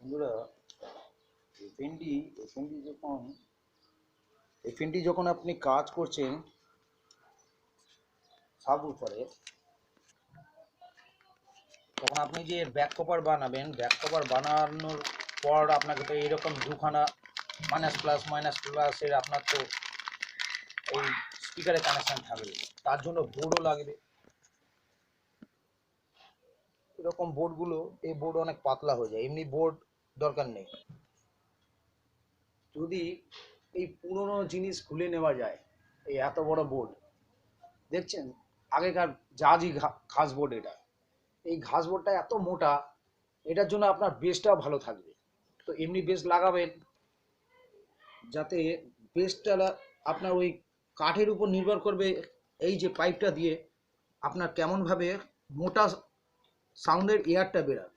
বন্ধুরা, এফএনডি এফএনডি যখন এফএনডি যখন আপনি কাজ করছেন সাবউফারে, তখন আপনি যে ব্যাক কভার বানাবেন, ব্যাক কভার বানানোর পর আপনাকে তো এইরকম দুখানা মাইনাস প্লাসের আপনার তো এই স্পিকারে কানেকশান থাকবে। তার জন্য বোর্ডও লাগবে। এরকম বোর্ডগুলো, এই বোর্ড অনেক পাতলা হয়ে যায়, এমনি বোর্ড দরকার নেই। যদি এই পুরনো জিনিস খুলে নেওয়া যায়, এই এত বড় বোর্ড দেখছেন, আগেকার জাহাজি ঘাস বোর্ড, এটা এই ঘাস বোর্ডটা এত মোটা, এটার জন্য আপনার বেসটাও ভালো থাকবে। তো এমনি বেস লাগাবেন যাতে বেসটা আপনার ওই কাঠের উপর নির্ভর করবে, এই যে পাইপটা দিয়ে আপনার কেমনভাবে মোটা সাউন্ডের এয়ারটা বেরায়।